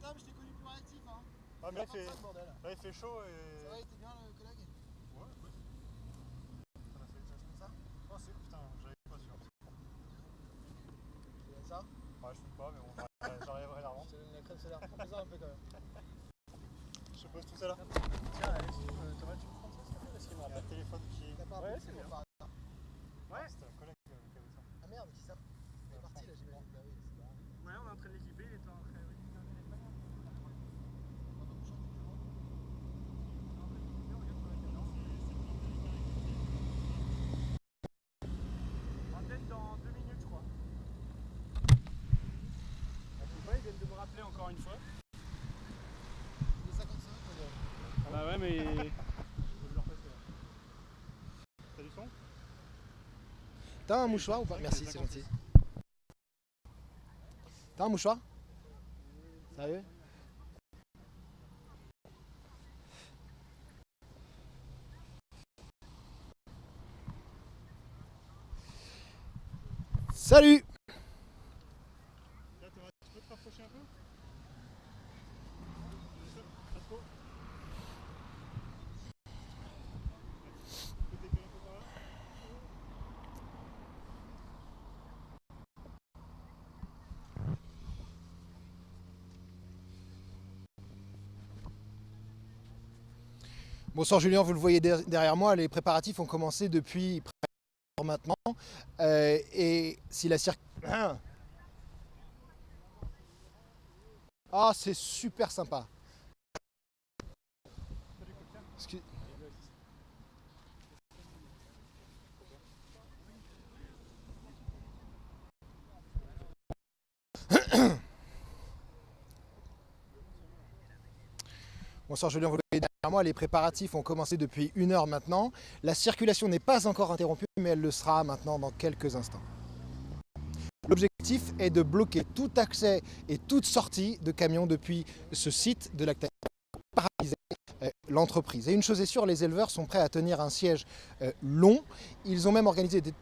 table, je t'ai connu plus réactif. Hein. Ah, mais là, il fait chaud et. Ça va, il était bien le collègue? Ouais, écoute. Ça se fait ça? Oh, c'est putain, j'arrive pas sûr. Tu fais ça? Ouais, je fume pas, mais bon, j'arriverai rarement. Je te donne la crème solaire. Prends-en un peu quand même. Je pose tout ça là. Tiens, allez, Thomas, tu me prends ça, s'il te plaît, parce qu'il me Il y a un rappelle. téléphone qui. T'as pas un Ouais, peu de c'est pour bien. par hasard? Ouais. C'était un collègue qui avait ça. Ah merde, qui ça? Il est parti là, j'imagine. Bah oui, c'est barré. Ouais, on est en train de l'équiper, il est en train de récupérer les panneaux. Antenne dans 2 minutes, je crois. Ils viennent de me rappeler encore une fois. Il est 55, quoi. Bah ouais, mais. T'as du son? T'as un mouchoir ou pas? Merci, c'est gentil. T'as un mouchoir? Sérieux? Salut! Là, tu peux te rapprocher un peu? Pas trop? Tu peux te décaler un peu par là? Bonsoir Julien, vous le voyez derrière moi, les préparatifs ont commencé depuis près d'une heure maintenant. Et si la circulation... Ah, c'est super sympa. Excuse... Bonsoir Julien, vous le voyez derrière moi, les préparatifs ont commencé depuis une heure maintenant. La circulation n'est pas encore interrompue, mais elle le sera maintenant dans quelques instants. L'objectif est de bloquer tout accès et toute sortie de camions depuis ce site de Lactalis pour paralyser l'entreprise. Et une chose est sûre, les éleveurs sont prêts à tenir un siège long. Ils ont même organisé des...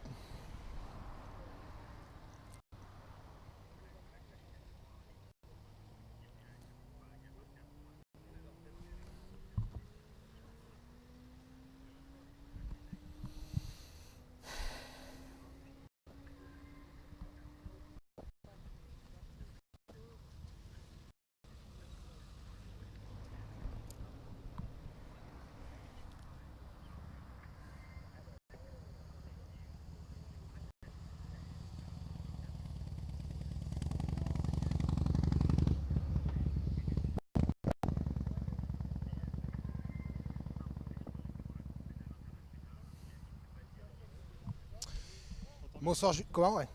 Bonsoir, comment ouais.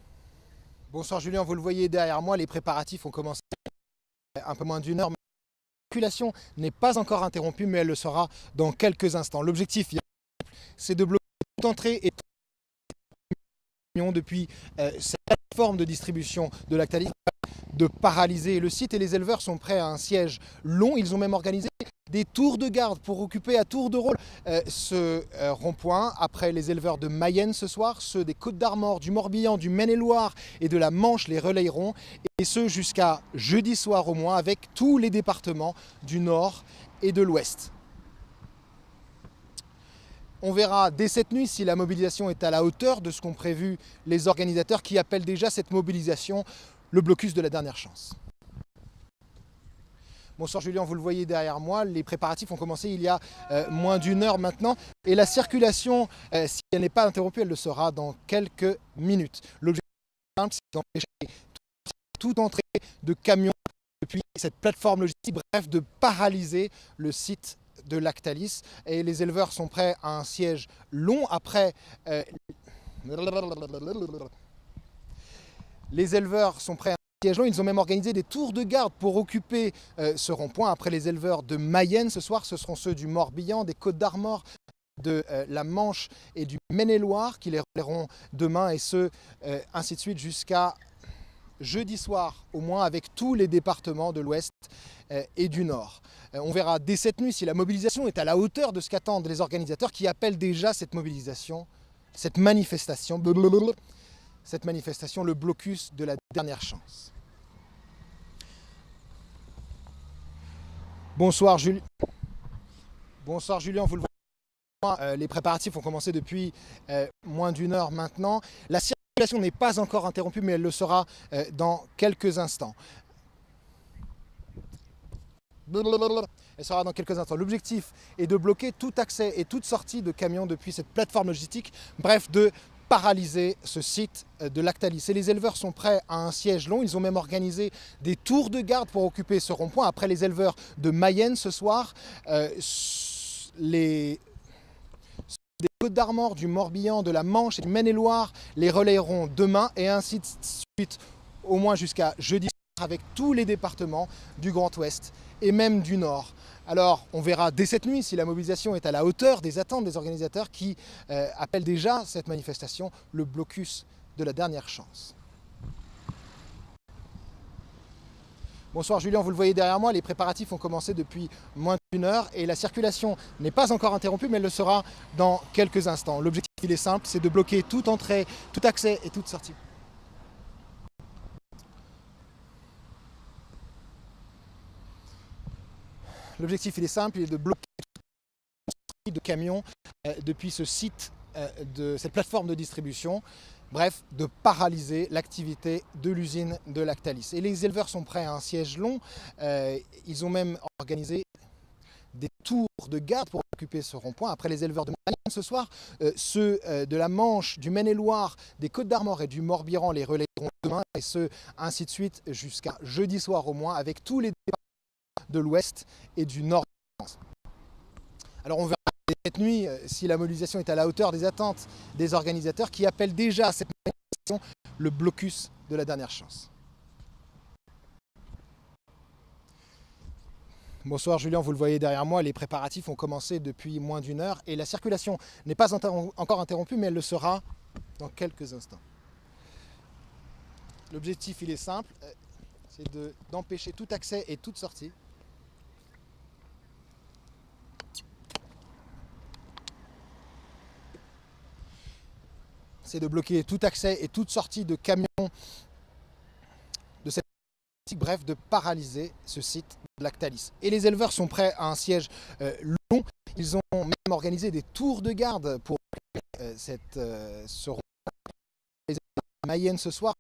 Bonsoir Julien, vous le voyez derrière moi, les préparatifs ont commencé un peu moins d'une heure. La circulation n'est pas encore interrompue, mais elle le sera dans quelques instants. L'objectif, c'est de bloquer toute entrée et depuis cette plateforme de distribution de Lactalis, de paralyser le site, et les éleveurs sont prêts à un siège long. Ils ont même organisé des tours de garde pour occuper à tour de rôle ce rond-point. Après les éleveurs de Mayenne ce soir, ceux des Côtes-d'Armor, du Morbihan, du Maine-et-Loire et de la Manche les relayeront, et ce jusqu'à jeudi soir au moins, avec tous les départements du Nord et de l'Ouest. On verra dès cette nuit si la mobilisation est à la hauteur de ce qu'ont prévu les organisateurs, qui appellent déjà cette mobilisation le blocus de la dernière chance. Bonsoir Julien, vous le voyez derrière moi, les préparatifs ont commencé il y a moins d'une heure maintenant, et la circulation, si elle n'est pas interrompue, elle le sera dans quelques minutes. L'objectif simple, c'est d'empêcher toute entrée de camions depuis cette plateforme logistique, bref, de paralyser le site de Lactalis, et les éleveurs sont prêts à un siège long. Après les éleveurs sont prêts à un siège long. Ils ont même organisé des tours de garde pour occuper ce rond-point. Après les éleveurs de Mayenne ce soir, ce seront ceux du Morbihan, des Côtes-d'Armor, de la Manche et du Maine-et-Loire qui les relayeront demain, et ce ainsi de suite jusqu'à jeudi soir au moins, avec tous les départements de l'Ouest et du Nord. On verra dès cette nuit si la mobilisation est à la hauteur de ce qu'attendent les organisateurs, qui appellent déjà cette mobilisation, cette manifestation, le blocus de la dernière chance. Bonsoir, Bonsoir Julien, vous le voyez, les préparatifs ont commencé depuis moins d'une heure maintenant. La circulation n'est pas encore interrompue, mais elle le sera dans quelques instants. Elle sera dans quelques instants. L'objectif est de bloquer tout accès et toute sortie de camions depuis cette plateforme logistique, bref, de paralyser ce site de Lactalis. Et les éleveurs sont prêts à un siège long. Ils ont même organisé des tours de garde pour occuper ce rond-point. Après les éleveurs de Mayenne ce soir, des Côtes-d'Armor, du Morbihan, de la Manche et du Maine-et-Loire les relayeront demain et ainsi de suite au moins jusqu'à jeudi soir avec tous les départements du Grand Ouest et même du Nord. Alors on verra dès cette nuit si la mobilisation est à la hauteur des attentes des organisateurs qui appellent déjà cette manifestation le blocus de la dernière chance. Bonsoir Julien, vous le voyez derrière moi, les préparatifs ont commencé depuis moins d'une heure et la circulation n'est pas encore interrompue mais elle le sera dans quelques instants. L'objectif il est simple, c'est de bloquer toute entrée, tout accès et toute sortie. L'objectif il est simple, il est de bloquer toute sortie de camions depuis ce site de cette plateforme de distribution. Bref, de paralyser l'activité de l'usine de Lactalis. Et les éleveurs sont prêts à un siège long. Ils ont même organisé des tours de garde pour occuper ce rond-point. Après les éleveurs de Mayenne ce soir, ceux de la Manche, du Maine-et-Loire, des Côtes-d'Armor et du Morbihan les relayeront demain, et ce, ainsi de suite, jusqu'à jeudi soir au moins, avec tous les départements de l'Ouest et du Nord de France. Alors on verra cette nuit si la mobilisation est à la hauteur des attentes des organisateurs qui appellent déjà à cette manifestation le blocus de la dernière chance. Bonsoir Julien, vous le voyez derrière moi, les préparatifs ont commencé depuis moins d'une heure et la circulation n'est pas encore interrompue mais elle le sera dans quelques instants. L'objectif il est simple, c'est d'empêcher tout accès et toute sortie. C'est de bloquer tout accès et toute sortie de camions de cette politique, bref, de paralyser ce site de Lactalis. Et les éleveurs sont prêts à un siège long. Ils ont même organisé des tours de garde pour ce rond. Les éleveurs de Mayenne ce soir,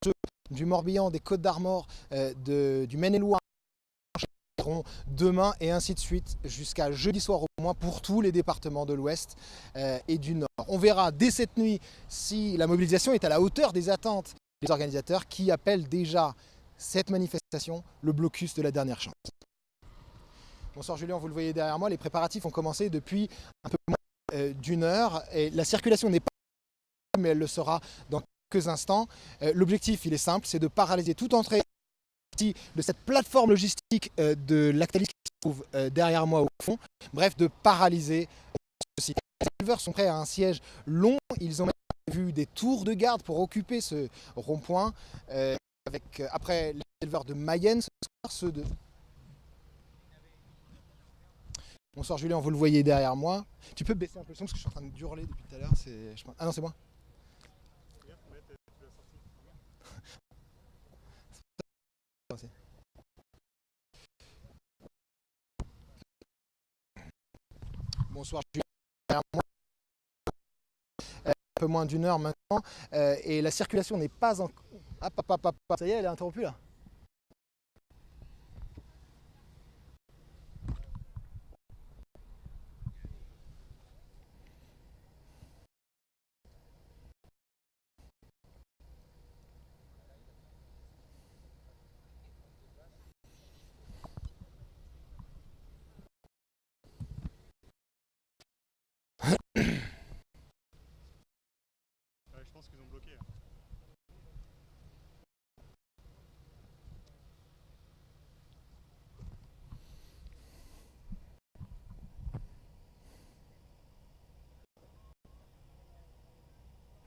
ceux du Morbihan, des Côtes-d'Armor, du Maine-et-Loire demain et ainsi de suite jusqu'à jeudi soir au moins pour tous les départements de l'Ouest et du Nord. On verra dès cette nuit si la mobilisation est à la hauteur des attentes des organisateurs qui appellent déjà cette manifestation le blocus de la dernière chance. Bonsoir Julien, vous le voyez derrière moi, les préparatifs ont commencé depuis un peu moins d'une heure et la circulation n'est pas mais elle le sera dans quelques instants. L'objectif il est simple, c'est de paralyser toute entrée de cette plateforme logistique de Lactalis qui se trouve derrière moi au fond. Bref, de paralyser ce site. Les éleveurs sont prêts à un siège long. Ils ont même vu des tours de garde pour occuper ce rond-point. Après les éleveurs de Mayenne, ce soir, ceux de... Bonsoir Julien, vous le voyez derrière moi. Tu peux baisser un peu le son parce que je suis en train de hurler depuis tout à l'heure. Ah non, c'est moi. Bonsoir Julien, derrière moi. Un peu moins d'une heure maintenant et la circulation n'est pas encore... Ça y est, elle est interrompue là. Je pense qu'ils ont bloqué.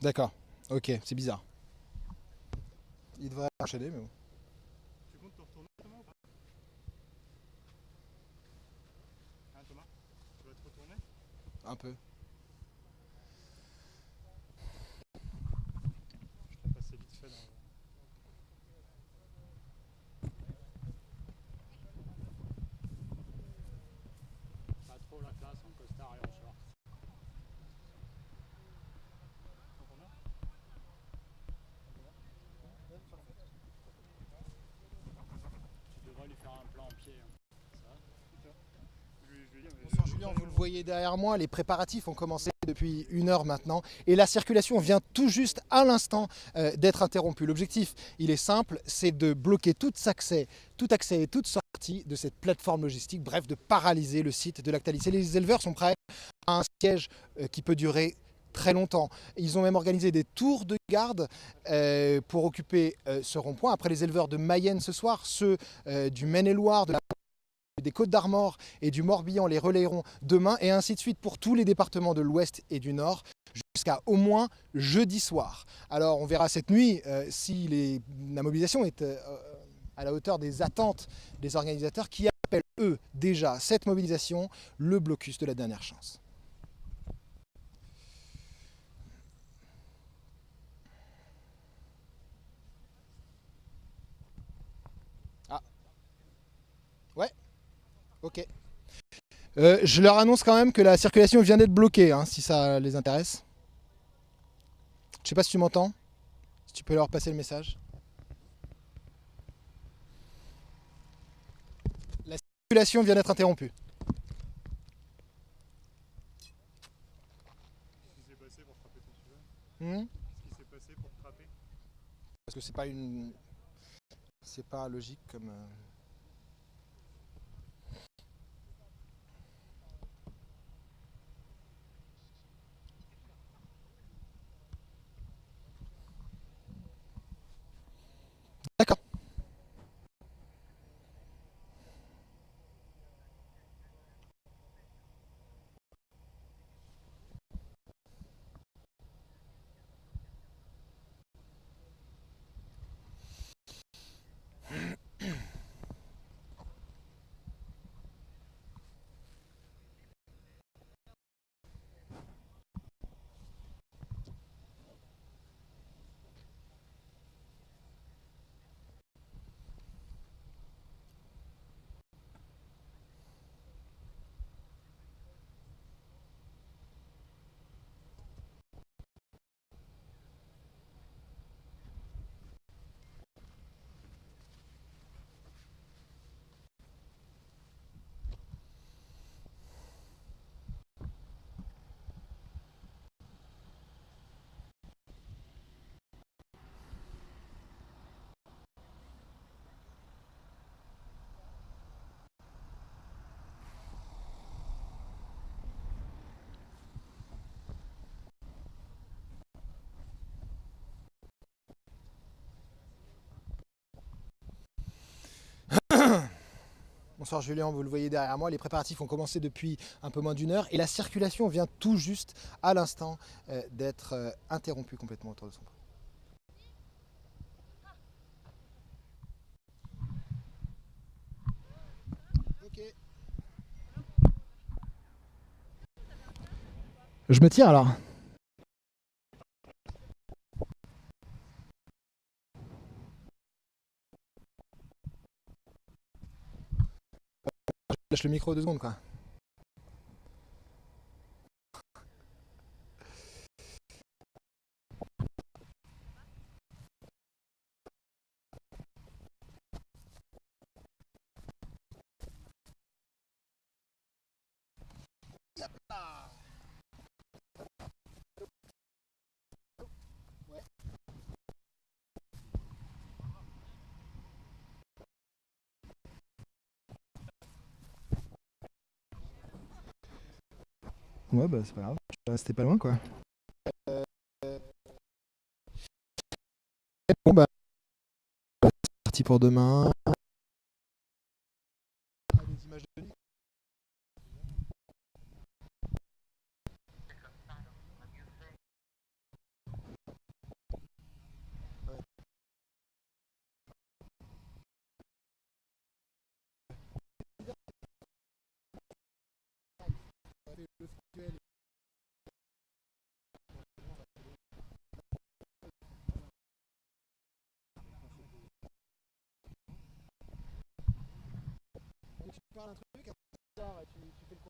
D'accord, ok, c'est bizarre. Il devrait enchaîner mais bon. Tu comptes te retourner Thomas ou pas? Hein Thomas? Tu vas te retourner? Un peu. Je t'ai passé vite fait dans le... voyez derrière moi, les préparatifs ont commencé depuis 1 heure maintenant et la circulation vient tout juste à l'instant d'être interrompue. L'objectif, il est simple, c'est de bloquer tout accès et toute sortie de cette plateforme logistique, bref, de paralyser le site de Lactalis. Et les éleveurs sont prêts à un siège qui peut durer très longtemps. Ils ont même organisé des tours de garde pour occuper ce rond-point. Après les éleveurs de Mayenne ce soir, ceux du Maine-et-Loire, des Côtes-d'Armor et du Morbihan les relayeront demain et ainsi de suite pour tous les départements de l'Ouest et du Nord jusqu'à au moins jeudi soir. Alors on verra cette nuit si la mobilisation est à la hauteur des attentes des organisateurs qui appellent eux déjà cette mobilisation le blocus de la dernière chance. Ah. Ouais. Ok. Je leur annonce quand même que la circulation vient d'être bloquée, hein, si ça les intéresse. Je sais pas si tu m'entends. Si tu peux leur passer le message. La circulation vient d'être interrompue. Qu'est-ce qui s'est passé pour frapper ton cheval? Hmm, Qu'est-ce qui s'est passé pour te frapper? Parce que c'est pas logique comme. D'accord. Bonsoir Julien, vous le voyez derrière moi, les préparatifs ont commencé depuis un peu moins d'1 heure et la circulation vient tout juste à l'instant d'être interrompue complètement autour de son point. Ok. Je me tire alors. Je lâche le micro 2 secondes quoi. Ouais bah c'est pas grave, je suis resté pas loin quoi. Bon bah c'est parti pour demain. Des images de nuit. Tu parles un truc, après tu fais le